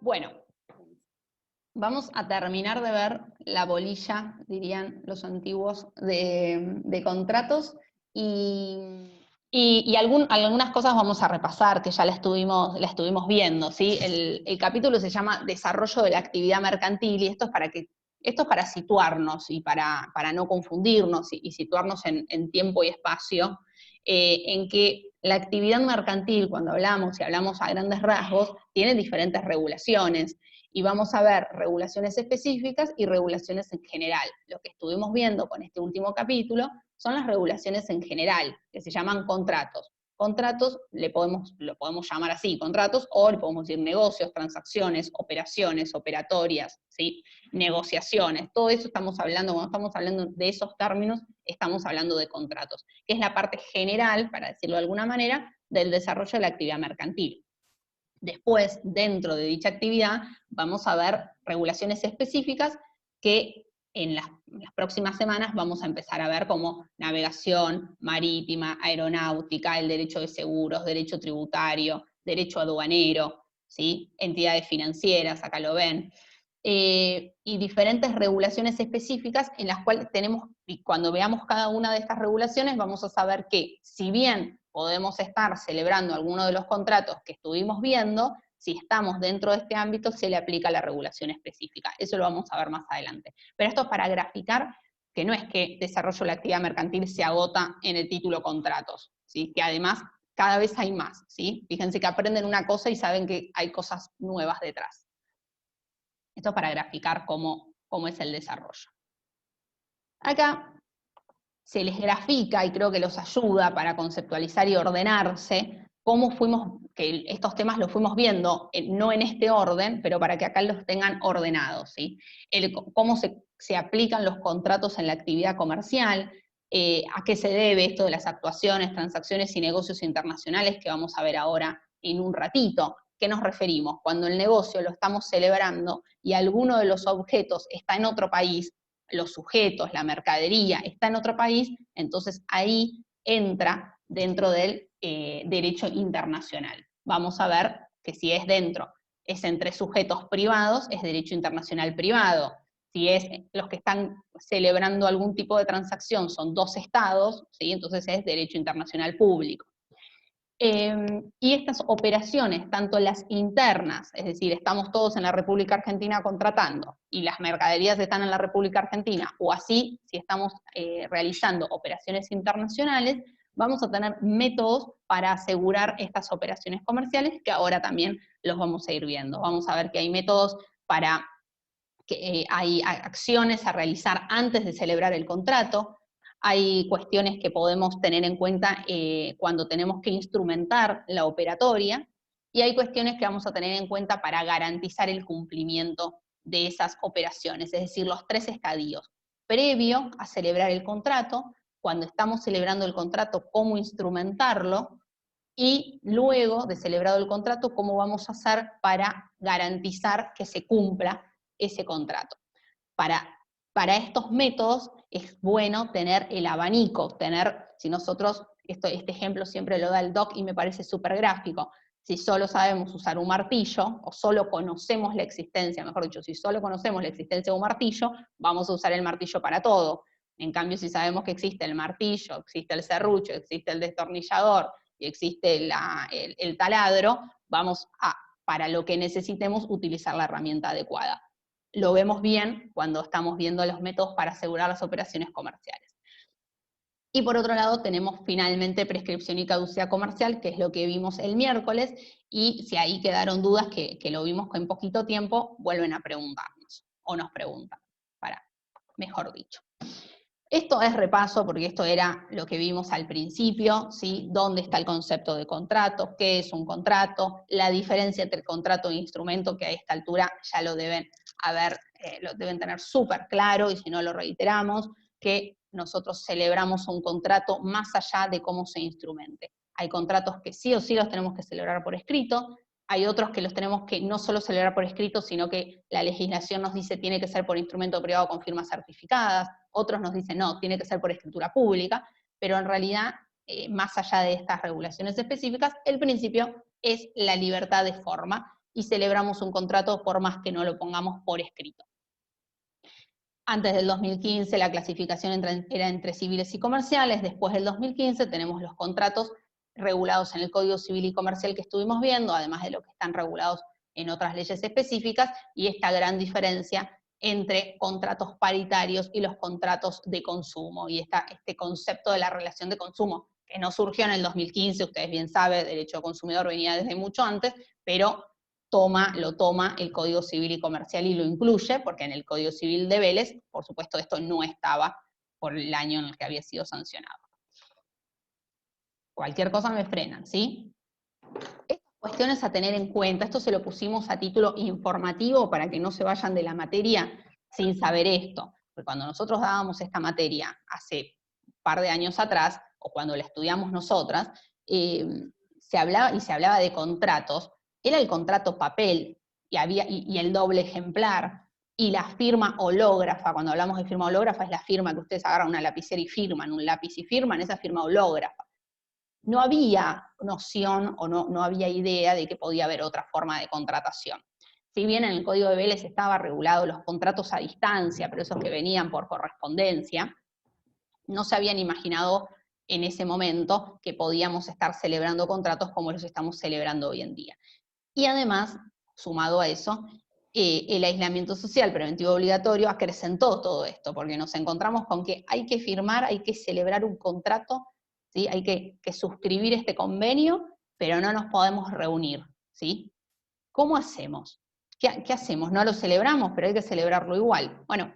Bueno, vamos a terminar de ver la bolilla, dirían los antiguos, de contratos y algunas cosas vamos a repasar que ya la estuvimos viendo, ¿sí? El capítulo se llama Desarrollo de la actividad mercantil y esto es para situarnos y para no confundirnos y situarnos en tiempo y espacio, en que la actividad mercantil, cuando hablamos y hablamos a grandes rasgos, tiene diferentes regulaciones. Y vamos a ver regulaciones específicas y regulaciones en general. Lo que estuvimos viendo con este último capítulo son las regulaciones en general, que se llaman contratos. Contratos lo podemos llamar así, contratos, o le podemos decir negocios, transacciones, operaciones, operatorias, ¿sí? Negociaciones, todo eso estamos hablando, cuando estamos hablando de esos términos, estamos hablando de contratos, que es la parte general, para decirlo de alguna manera, del desarrollo de la actividad mercantil. Después, dentro de dicha actividad, vamos a ver regulaciones específicas que en las próximas semanas vamos a empezar a ver como navegación marítima, aeronáutica, el derecho de seguros, derecho tributario, derecho aduanero, ¿sí? Entidades financieras, acá lo ven, y diferentes regulaciones específicas en las cuales tenemos, y cuando veamos cada una de estas regulaciones vamos a saber que, si bien podemos estar celebrando alguno de los contratos que estuvimos viendo, si estamos dentro de este ámbito se le aplica la regulación específica. Eso lo vamos a ver más adelante. Pero esto es para graficar que no es que desarrollo de la actividad mercantil se agota en el título contratos, ¿sí? Que además cada vez hay más, ¿sí? Fíjense que aprenden una cosa y saben que hay cosas nuevas detrás. Esto para graficar cómo es el desarrollo. Acá se les grafica, y creo que los ayuda para conceptualizar y ordenarse, cómo que estos temas los fuimos viendo, no en este orden, pero para que acá los tengan ordenados, ¿sí? Cómo se aplican los contratos en la actividad comercial, a qué se debe esto de las actuaciones, transacciones y negocios internacionales que vamos a ver ahora en un ratito. ¿Qué nos referimos? Cuando el negocio lo estamos celebrando y alguno de los objetos está en otro país, los sujetos, la mercadería está en otro país, entonces ahí entra dentro del derecho internacional. Vamos a ver que si es entre sujetos privados, es derecho internacional privado. Si es los que están celebrando algún tipo de transacción son dos estados, ¿sí? Entonces es derecho internacional público. Y estas operaciones, tanto las internas, es decir, estamos todos en la República Argentina contratando, y las mercaderías están en la República Argentina, o así, si estamos realizando operaciones internacionales, vamos a tener métodos para asegurar estas operaciones comerciales, que ahora también los vamos a ir viendo. Vamos a ver que hay métodos para que hay acciones a realizar antes de celebrar el contrato, hay cuestiones que podemos tener en cuenta cuando tenemos que instrumentar la operatoria, y hay cuestiones que vamos a tener en cuenta para garantizar el cumplimiento de esas operaciones, es decir, los 3 estadios. Previo a celebrar el contrato, cuando estamos celebrando el contrato, cómo instrumentarlo, y luego de celebrado el contrato, cómo vamos a hacer para garantizar que se cumpla ese contrato. Para estos métodos es bueno tener el abanico, si nosotros, este ejemplo siempre lo da el doc y me parece súper gráfico, si solo sabemos usar un martillo, o solo conocemos la existencia, mejor dicho, si solo conocemos la existencia de un martillo, vamos a usar el martillo para todo. En cambio, si sabemos que existe el martillo, existe el serrucho, existe el destornillador y existe el taladro, vamos a, para lo que necesitemos, utilizar la herramienta adecuada. Lo vemos bien cuando estamos viendo los métodos para asegurar las operaciones comerciales. Y por otro lado tenemos finalmente prescripción y caducidad comercial, que es lo que vimos el miércoles, y si ahí quedaron dudas que lo vimos con poquito tiempo, vuelven a preguntarnos, o nos preguntan, mejor dicho. Esto es repaso, porque esto era lo que vimos al principio, ¿sí? ¿Dónde está el concepto de contrato? ¿Qué es un contrato? La diferencia entre contrato e instrumento, que a esta altura ya lo deben lo deben tener súper claro, y si no lo reiteramos, que nosotros celebramos un contrato más allá de cómo se instrumente. Hay contratos que sí o sí los tenemos que celebrar por escrito, hay otros que los tenemos que no solo celebrar por escrito, sino que la legislación nos dice tiene que ser por instrumento privado con firmas certificadas, otros nos dicen no, tiene que ser por escritura pública, pero en realidad, más allá de estas regulaciones específicas, el principio es la libertad de forma, y celebramos un contrato por más que no lo pongamos por escrito. Antes del 2015 la clasificación era entre civiles y comerciales, después del 2015 tenemos los contratos regulados en el Código Civil y Comercial que estuvimos viendo, además de lo que están regulados en otras leyes específicas, y esta gran diferencia entre contratos paritarios y los contratos de consumo, y este concepto de la relación de consumo, que no surgió en el 2015, ustedes bien saben, el derecho consumidor venía desde mucho antes, pero lo toma el Código Civil y Comercial y lo incluye, porque en el Código Civil de Vélez, por supuesto, esto no estaba por el año en el que había sido sancionado. Cualquier cosa me frenan, ¿sí? Estas cuestiones a tener en cuenta, esto se lo pusimos a título informativo para que no se vayan de la materia sin saber esto. Porque cuando nosotros dábamos esta materia hace un par de años atrás, o cuando la estudiamos nosotras, se hablaba de contratos, era el contrato papel, y el doble ejemplar, y la firma hológrafa. Cuando hablamos de firma hológrafa, es la firma que ustedes agarran una lapicera y firman, un lápiz y firman, esa firma hológrafa. No había noción o no había idea de que podía haber otra forma de contratación. Si bien en el Código de Vélez estaba regulado los contratos a distancia, pero esos que venían por correspondencia, no se habían imaginado en ese momento que podíamos estar celebrando contratos como los estamos celebrando hoy en día. Y además, sumado a eso, el aislamiento social preventivo obligatorio acrecentó todo esto, porque nos encontramos con que hay que firmar, hay que celebrar un contrato, ¿sí? Hay que suscribir este convenio, pero no nos podemos reunir, ¿sí? ¿Cómo hacemos? ¿Qué hacemos? No lo celebramos, pero hay que celebrarlo igual. Bueno,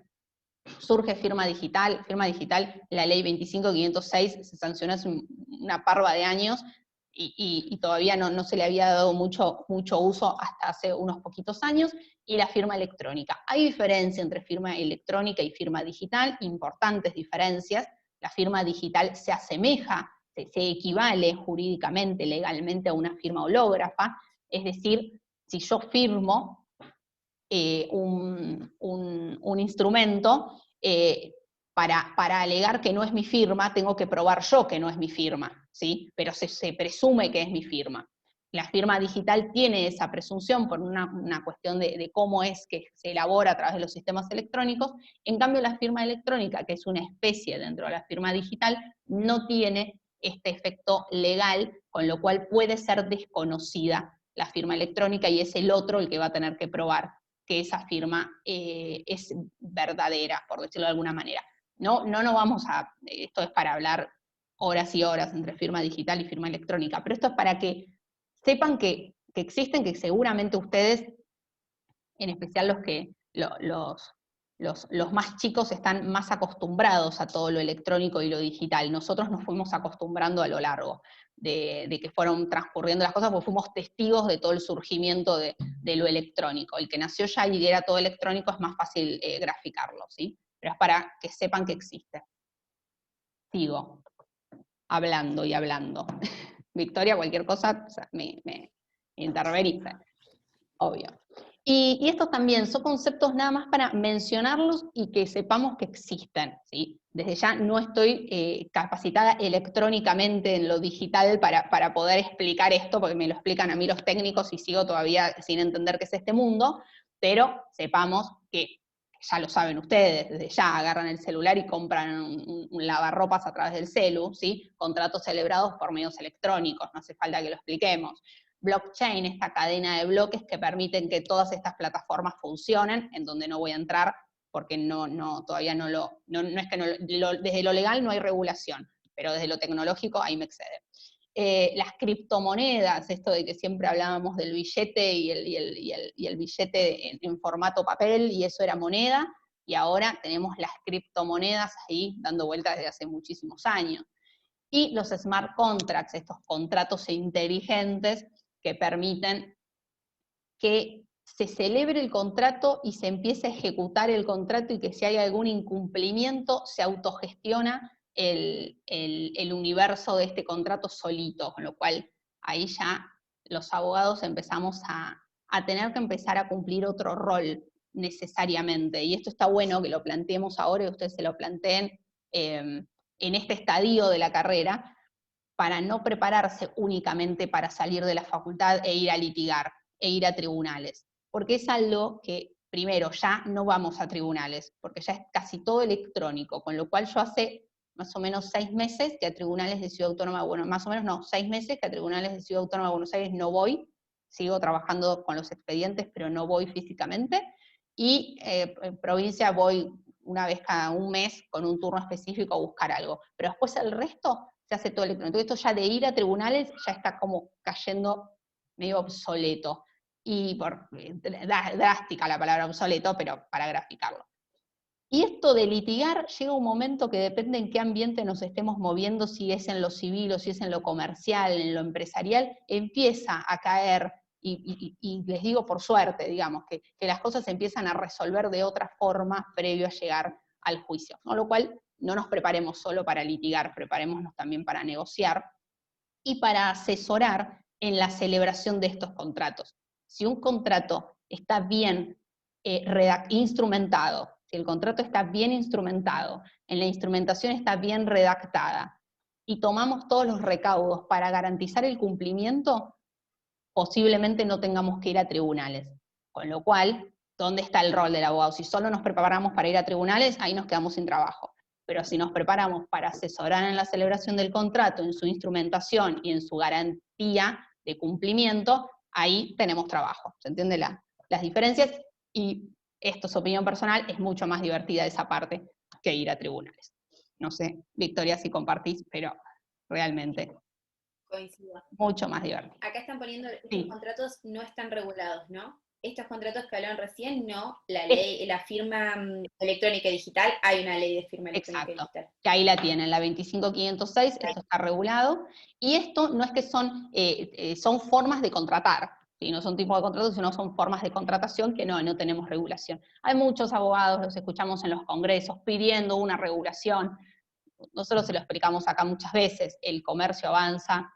surge firma digital, la ley 25.506 se sancionó hace una parva de años, y todavía no se le había dado mucho uso hasta hace unos poquitos años, y la firma electrónica. Hay diferencia entre firma electrónica y firma digital, importantes diferencias. La firma digital se asemeja, se equivale jurídicamente, legalmente a una firma hológrafa, es decir, si yo firmo un instrumento, para alegar que no es mi firma, tengo que probar yo que no es mi firma, ¿sí? Pero se presume que es mi firma. La firma digital tiene esa presunción por una cuestión de cómo es que se elabora a través de los sistemas electrónicos. En cambio, la firma electrónica, que es una especie dentro de la firma digital, no tiene este efecto legal, con lo cual puede ser desconocida la firma electrónica, y es el otro el que va a tener que probar que esa firma es verdadera, por decirlo de alguna manera. No vamos a, esto es para hablar horas y horas entre firma digital y firma electrónica, pero esto es para que sepan que existen, que seguramente ustedes, en especial los más chicos, están más acostumbrados a todo lo electrónico y lo digital. Nosotros nos fuimos acostumbrando a lo largo de que fueron transcurriendo las cosas, porque fuimos testigos de todo el surgimiento de lo electrónico. El que nació ya y era todo electrónico es más fácil graficarlo, ¿sí? Pero es para que sepan que existe. Sigo hablando y hablando. Victoria, cualquier cosa, me interveniste, obvio. Y estos también son conceptos nada más para mencionarlos y que sepamos que existen, ¿sí? Desde ya no estoy capacitada electrónicamente en lo digital para poder explicar esto, porque me lo explican a mí los técnicos y sigo todavía sin entender qué es este mundo, pero sepamos que ya lo saben ustedes, desde ya agarran el celular y compran un lavarropas a través del celu, ¿sí? Contratos celebrados por medios electrónicos, no hace falta que lo expliquemos. Blockchain, esta cadena de bloques que permiten que todas estas plataformas funcionen, en donde no voy a entrar porque todavía es que desde lo legal no hay regulación, pero desde lo tecnológico ahí me excede. Las criptomonedas, esto de que siempre hablábamos del billete y el billete en formato papel, y eso era moneda, y ahora tenemos las criptomonedas ahí dando vueltas desde hace muchísimos años. Y los smart contracts, estos contratos inteligentes que permiten que se celebre el contrato y se empiece a ejecutar el contrato, y que si hay algún incumplimiento se autogestiona el universo de este contrato solito, con lo cual ahí ya los abogados empezamos a tener que empezar a cumplir otro rol necesariamente, y esto está bueno que lo planteemos ahora y ustedes se lo planteen en este estadio de la carrera, para no prepararse únicamente para salir de la facultad e ir a litigar, e ir a tribunales, porque es algo que, primero, ya no vamos a tribunales, porque ya es casi todo electrónico, con lo cual yo hace más o menos 6 meses que a tribunales de Ciudad Autónoma, bueno, más o menos no, 6 meses que a tribunales de Ciudad Autónoma de Buenos Aires no voy, sigo trabajando con los expedientes, pero no voy físicamente, y en provincia voy una vez cada un mes con un turno específico a buscar algo, pero después el resto se hace todo electrónico. Entonces esto ya de ir a tribunales ya está como cayendo medio obsoleto, y drástica la palabra obsoleto, pero para graficarlo. Y esto de litigar llega un momento que depende en qué ambiente nos estemos moviendo, si es en lo civil o si es en lo comercial, en lo empresarial, empieza a caer, y les digo por suerte, digamos, que las cosas se empiezan a resolver de otra forma previo a llegar al juicio. Con lo cual, no nos preparemos solo para litigar, preparémonos también para negociar y para asesorar en la celebración de estos contratos. Si un contrato está bien instrumentado, si el contrato está bien instrumentado, en la instrumentación está bien redactada, y tomamos todos los recaudos para garantizar el cumplimiento, posiblemente no tengamos que ir a tribunales. Con lo cual, ¿dónde está el rol del abogado? Si solo nos preparamos para ir a tribunales, ahí nos quedamos sin trabajo. Pero si nos preparamos para asesorar en la celebración del contrato, en su instrumentación y en su garantía de cumplimiento, ahí tenemos trabajo. ¿Se entienden las diferencias? Y esto es opinión personal, es mucho más divertida esa parte que ir a tribunales. No sé, Victoria, si compartís, pero realmente Coincido. mucho más divertido. Acá están poniendo, estos Sí. contratos no están regulados, ¿no? Estos contratos que hablaron recién, no, la Es ley, la firma electrónica digital, hay una ley de firma electrónica Exacto, digital. que ahí la tienen, la 25506, esto está regulado, y esto no es que son formas de contratar, ¿sí? No son tipos de contratos, sino son formas de contratación que no tenemos regulación. Hay muchos abogados, los escuchamos en los congresos, pidiendo una regulación. Nosotros se lo explicamos acá muchas veces, el comercio avanza,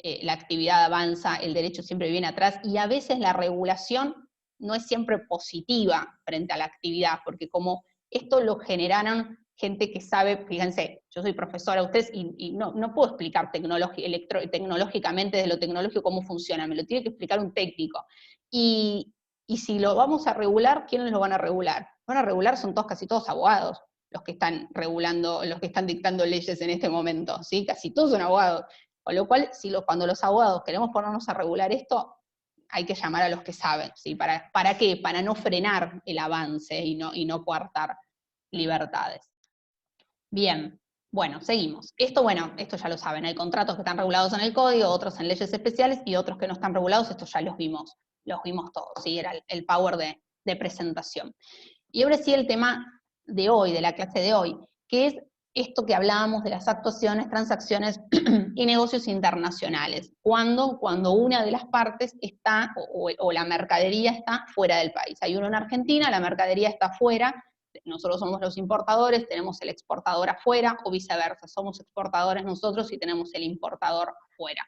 la actividad avanza, el derecho siempre viene atrás, y a veces la regulación no es siempre positiva frente a la actividad, porque como esto lo generaron gente que sabe, fíjense, yo soy profesora, ustedes, y no puedo explicar tecnológicamente, desde lo tecnológico, cómo funciona, me lo tiene que explicar un técnico. Y si lo vamos a regular, ¿quiénes lo van a regular? Van a regular, son casi todos abogados los que están regulando, los que están dictando leyes en este momento, ¿sí? Casi todos son abogados. Con lo cual, cuando los abogados queremos ponernos a regular esto, hay que llamar a los que saben, ¿sí? ¿Para qué? Para no frenar el avance y no coartar libertades. Bien, bueno, seguimos. Esto ya lo saben, hay contratos que están regulados en el código, otros en leyes especiales, y otros que no están regulados, estos ya los vimos todos, ¿sí? Era el power de presentación. Y ahora sí el tema de hoy, de la clase de hoy, que es esto que hablábamos de las actuaciones, transacciones y negocios internacionales. Cuando una de las partes está, o la mercadería está fuera del país. Hay uno en Argentina, la mercadería está fuera, nosotros somos los importadores, tenemos el exportador afuera, o viceversa, somos exportadores nosotros y tenemos el importador fuera.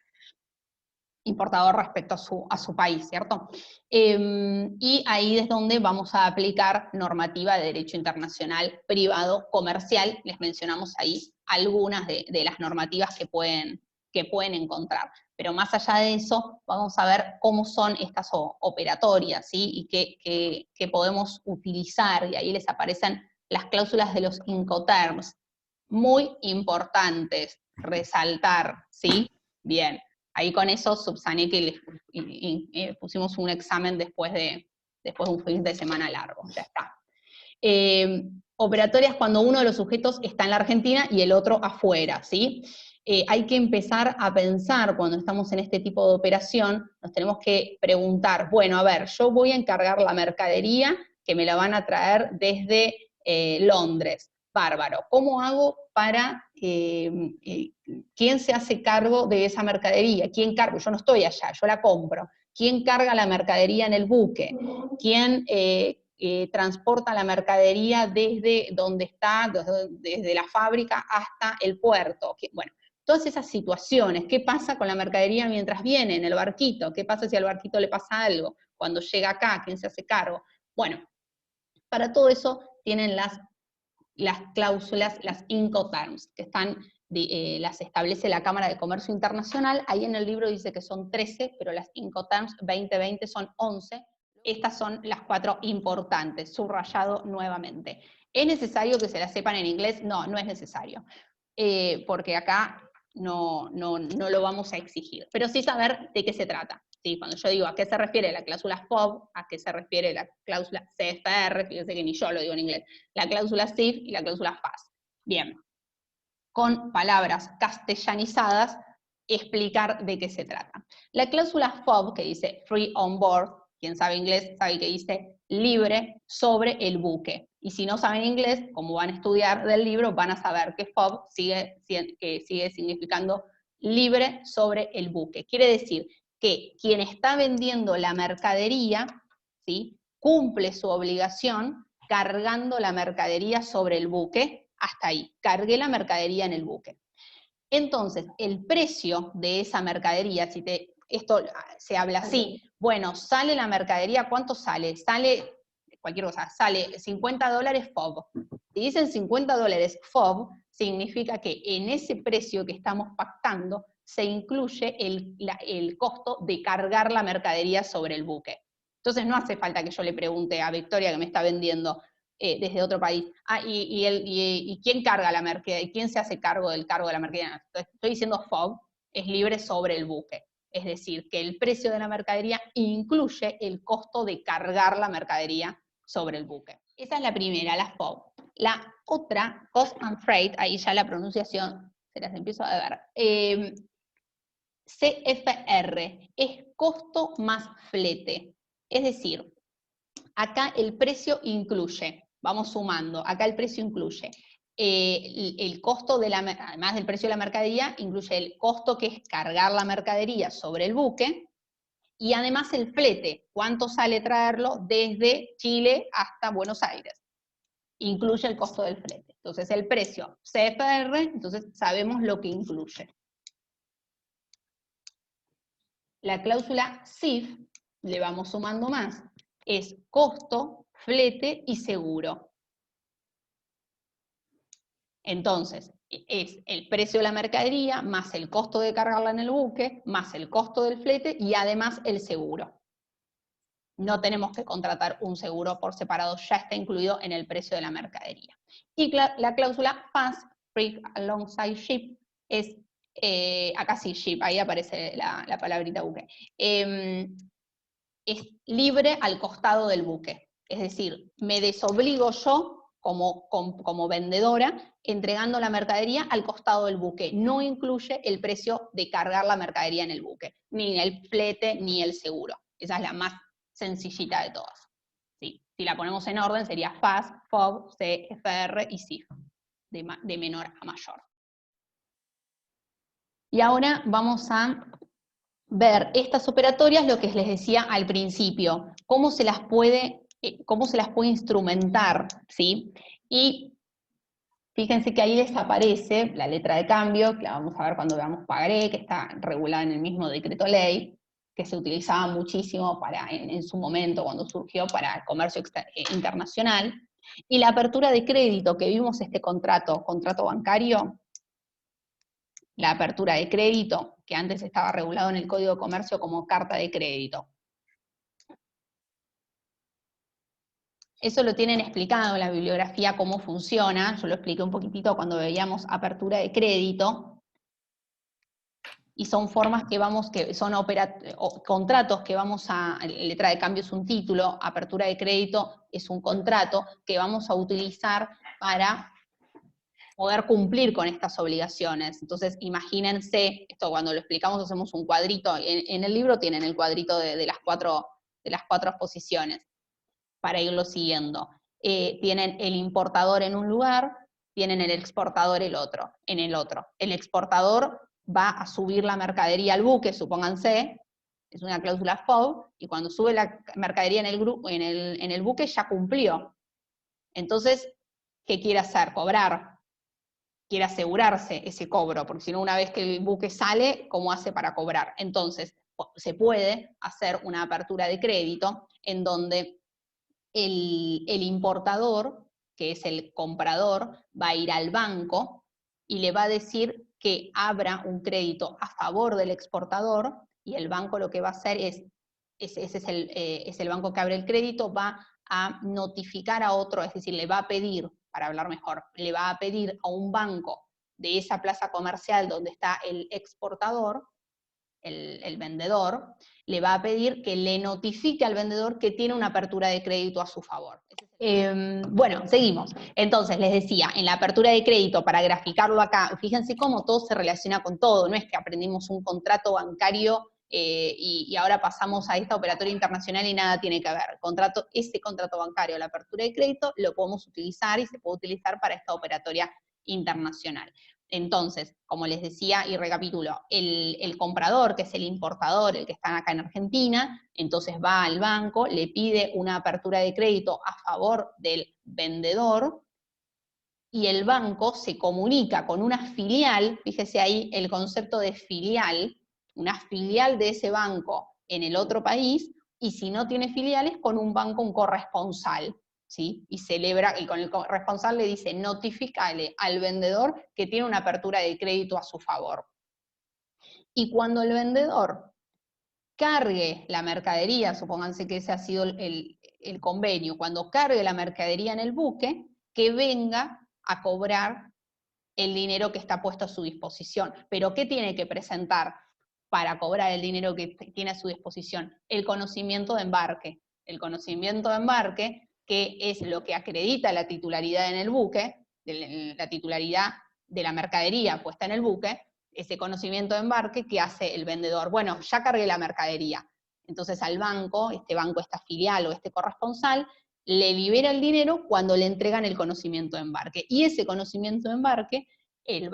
Importador respecto a su país, ¿cierto? Y ahí es donde vamos a aplicar normativa de derecho internacional privado comercial. Les mencionamos ahí algunas de las normativas que pueden encontrar. Pero más allá de eso, vamos a ver cómo son estas operatorias, ¿sí? Y qué podemos utilizar, y ahí les aparecen las cláusulas de los Incoterms. Muy importantes, resaltar, ¿sí? Bien. Ahí con eso subsané que pusimos un examen después de un fin de semana largo, ya está. Operatorias cuando uno de los sujetos está en la Argentina y el otro afuera, ¿sí? Hay que empezar a pensar cuando estamos en este tipo de operación, nos tenemos que preguntar, bueno, a ver, yo voy a encargar la mercadería que me la van a traer desde Londres. Bárbaro. ¿Cómo hago para, quién se hace cargo de esa mercadería? ¿Quién carga? Yo no estoy allá, yo la compro. ¿Quién carga la mercadería en el buque? ¿Quién transporta la mercadería desde donde está, desde la fábrica hasta el puerto? Bueno, todas esas situaciones. ¿Qué pasa con la mercadería mientras viene en el barquito? ¿Qué pasa si al barquito le pasa algo? Cuando llega acá, ¿quién se hace cargo? Bueno, para todo eso tienen las cláusulas, las Incoterms, que están las establece la Cámara de Comercio Internacional. Ahí en el libro dice que son 13, pero las Incoterms 2020 son 11. Estas son las 4 importantes, subrayado nuevamente. ¿Es necesario que se las sepan en inglés? No, no es necesario, porque acá no lo vamos a exigir, pero sí saber de qué se trata. ¿Sí? Cuando yo digo a qué se refiere la cláusula FOB, a qué se refiere la cláusula CFR, fíjense que ni yo lo digo en inglés, la cláusula CIF y la cláusula FAS. Bien, con palabras castellanizadas, explicar de qué se trata. La cláusula FOB, que dice free on board, quien sabe inglés sabe que dice libre sobre el buque. Y si no saben inglés, como van a estudiar del libro, van a saber que FOB sigue significando libre sobre el buque. Quiere decir que quien está vendiendo la mercadería, ¿sí?, cumple su obligación cargando la mercadería sobre el buque. Hasta ahí, cargué la mercadería en el buque. Entonces, el precio de esa mercadería, esto se habla así, bueno, sale la mercadería, ¿cuánto sale? Sale, cualquier cosa, sale $50 FOB. Si dicen $50 FOB, significa que en ese precio que estamos pactando se incluye el costo de cargar la mercadería sobre el buque. Entonces no hace falta que yo le pregunte a Victoria, que me está vendiendo desde otro país, ¿y quién carga la mercadería? ¿Quién se hace cargo del cargo de la mercadería? Estoy diciendo FOB, es libre sobre el buque. Es decir, que el precio de la mercadería incluye el costo de cargar la mercadería sobre el buque. Esa es la primera, la FOB. La otra, Cost and Freight, ahí ya la pronunciación se las empiezo a ver. CFR, es costo más flete. Es decir, acá el precio incluye, vamos sumando, acá el precio incluye el costo, además del precio de la mercadería, incluye el costo que es cargar la mercadería sobre el buque, y además el flete, cuánto sale traerlo desde Chile hasta Buenos Aires. Incluye el costo del flete. Entonces el precio CFR, entonces sabemos lo que incluye. La cláusula CIF, le vamos sumando más, es costo, flete y seguro. Entonces, es el precio de la mercadería, más el costo de cargarla en el buque, más el costo del flete y además el seguro. No tenemos que contratar un seguro por separado, ya está incluido en el precio de la mercadería. Y la cláusula FAS, Free Alongside Ship, es, acá sí, ship, ahí aparece la palabrita buque, es libre al costado del buque. Es decir, me desobligo yo como vendedora entregando la mercadería al costado del buque. No incluye el precio de cargar la mercadería en el buque, ni el flete, ni el seguro. Esa es la más sencillita de todas. ¿Sí? Si la ponemos en orden sería FAS, FOB, CFR y CIF, de menor a mayor. Y ahora vamos a ver estas operatorias, lo que les decía al principio, cómo se las puede instrumentar, ¿sí? Y fíjense que ahí desaparece la letra de cambio, que la vamos a ver cuando veamos pagaré, que está regulada en el mismo decreto ley, que se utilizaba muchísimo en su momento, cuando surgió, para el comercio internacional. Y la apertura de crédito, que vimos este contrato bancario, la apertura de crédito, que antes estaba regulado en el Código de Comercio como carta de crédito. Eso lo tienen explicado en la bibliografía cómo funciona, yo lo expliqué un poquitito cuando veíamos apertura de crédito, y son formas contratos que vamos a, letra de cambio es un título, apertura de crédito es un contrato que vamos a utilizar para poder cumplir con estas obligaciones. Entonces, imagínense, esto cuando lo explicamos hacemos un cuadrito, en el libro tienen el cuadrito de las cuatro posiciones, para irlo siguiendo. Tienen el importador en un lugar, tienen el exportador en el otro. El exportador va a subir la mercadería al buque, supónganse, es una cláusula FOB, y cuando sube la mercadería en el buque ya cumplió. Entonces, ¿qué quiere hacer? Cobrar. Quiere asegurarse ese cobro, porque si no, una vez que el buque sale, ¿cómo hace para cobrar? Entonces, se puede hacer una apertura de crédito en donde el importador, que es el comprador, va a ir al banco y le va a decir que abra un crédito a favor del exportador, y el banco lo que va a hacer ese es el banco que abre el crédito, va a notificar a otro, es decir, le va a pedir, para hablar mejor, le va a pedir a un banco de esa plaza comercial donde está el exportador, el vendedor, le va a pedir que le notifique al vendedor que tiene una apertura de crédito a su favor. Bueno, seguimos. Entonces, les decía, en la apertura de crédito, para graficarlo acá, fíjense cómo todo se relaciona con todo, no es que aprendimos un contrato bancario y ahora pasamos a esta operatoria internacional y nada tiene que ver. Ese contrato bancario, la apertura de crédito, lo podemos utilizar y se puede utilizar para esta operatoria internacional. Entonces, como les decía y recapitulo, el comprador, que es el importador, el que está acá en Argentina, entonces va al banco, le pide una apertura de crédito a favor del vendedor, y el banco se comunica con una filial, fíjese ahí el concepto de filial, una filial de ese banco en el otro país, y si no tiene filiales, con un banco, un corresponsal, ¿sí? Y celebra, y con el corresponsal le dice, notifícale al vendedor que tiene una apertura de crédito a su favor. Y cuando el vendedor cargue la mercadería, supónganse que ese ha sido el convenio, cuando cargue la mercadería en el buque, que venga a cobrar el dinero que está puesto a su disposición. ¿Pero qué tiene que presentar para cobrar el dinero que tiene a su disposición? El conocimiento de embarque. El conocimiento de embarque, que es lo que acredita la titularidad en el buque, la titularidad de la mercadería puesta en el buque, ese conocimiento de embarque que hace el vendedor. Bueno, ya cargué la mercadería. Entonces al banco, esta filial o este corresponsal, le libera el dinero cuando le entregan el conocimiento de embarque. Y ese conocimiento de embarque, el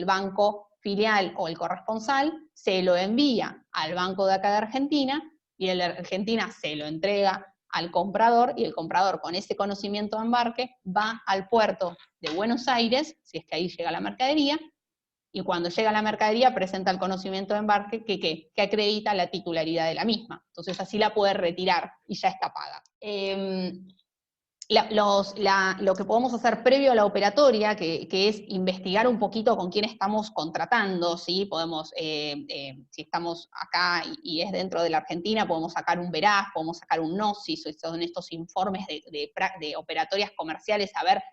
banco filial o el corresponsal se lo envía al banco de acá de Argentina, y el de Argentina se lo entrega al comprador, y el comprador con ese conocimiento de embarque va al puerto de Buenos Aires, si es que ahí llega la mercadería, y cuando llega la mercadería presenta el conocimiento de embarque que acredita la titularidad de la misma. Entonces así la puede retirar y ya está paga. Lo que podemos hacer previo a la operatoria, que es investigar un poquito con quién estamos contratando, ¿sí? Podemos, si estamos acá y es dentro de la Argentina, podemos sacar un veraz, podemos sacar un gnosis, son estos informes de operatorias comerciales, a ver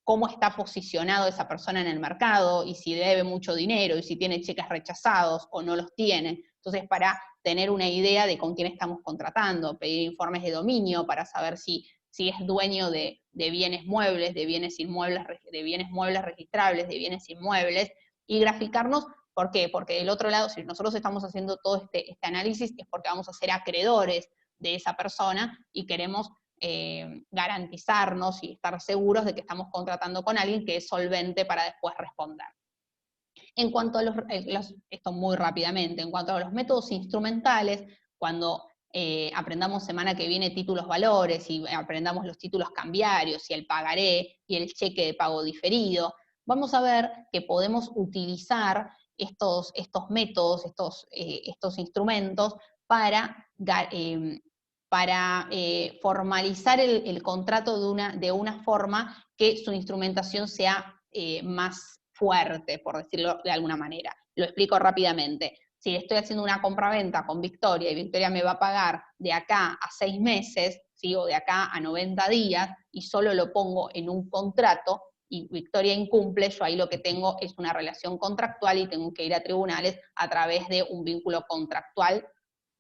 cómo está posicionado esa persona en el mercado, y si debe mucho dinero, y si tiene cheques rechazados o no los tiene. Entonces, para tener una idea de con quién estamos contratando, pedir informes de dominio para saber si es dueño de bienes muebles, de bienes inmuebles, de bienes muebles registrables, de bienes inmuebles, y graficarnos. ¿Por qué? Porque del otro lado, si nosotros estamos haciendo todo este análisis, es porque vamos a ser acreedores de esa persona y queremos garantizarnos y estar seguros de que estamos contratando con alguien que es solvente para después responder. En cuanto a esto muy rápidamente, en cuanto a los métodos instrumentales, cuando aprendamos semana que viene títulos valores y aprendamos los títulos cambiarios y el pagaré y el cheque de pago diferido, vamos a ver que podemos utilizar estos métodos, estos instrumentos para formalizar el contrato de una forma que su instrumentación sea más fuerte, por decirlo de alguna manera. Lo explico rápidamente. Si estoy haciendo una compraventa con Victoria y Victoria me va a pagar de acá a 6 meses, ¿sí? O de acá a 90 días, y solo lo pongo en un contrato, y Victoria incumple, yo ahí lo que tengo es una relación contractual y tengo que ir a tribunales a través de un vínculo contractual,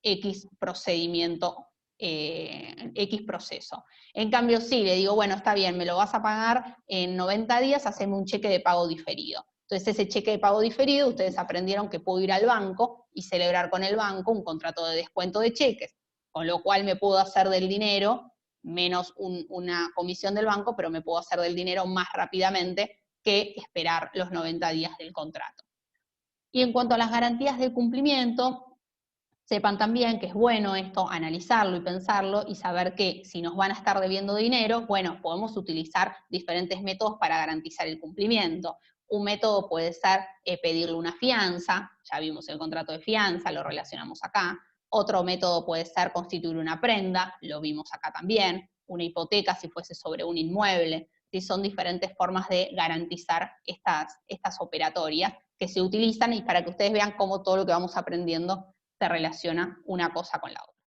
X procedimiento, X proceso. En cambio, sí, le digo, bueno, está bien, me lo vas a pagar en 90 días, haceme un cheque de pago diferido. Entonces, ese cheque de pago diferido, ustedes aprendieron que puedo ir al banco y celebrar con el banco un contrato de descuento de cheques, con lo cual me puedo hacer del dinero, menos una comisión del banco, pero me puedo hacer del dinero más rápidamente que esperar los 90 días del contrato. Y en cuanto a las garantías de cumplimiento, sepan también que es bueno esto, analizarlo y pensarlo, y saber que si nos van a estar debiendo dinero, bueno, podemos utilizar diferentes métodos para garantizar el cumplimiento. Un método puede ser pedirle una fianza, ya vimos el contrato de fianza, lo relacionamos acá. Otro método puede ser constituir una prenda, lo vimos acá también. Una hipoteca si fuese sobre un inmueble, ¿sí? Son diferentes formas de garantizar estas operatorias que se utilizan y para que ustedes vean cómo todo lo que vamos aprendiendo se relaciona una cosa con la otra.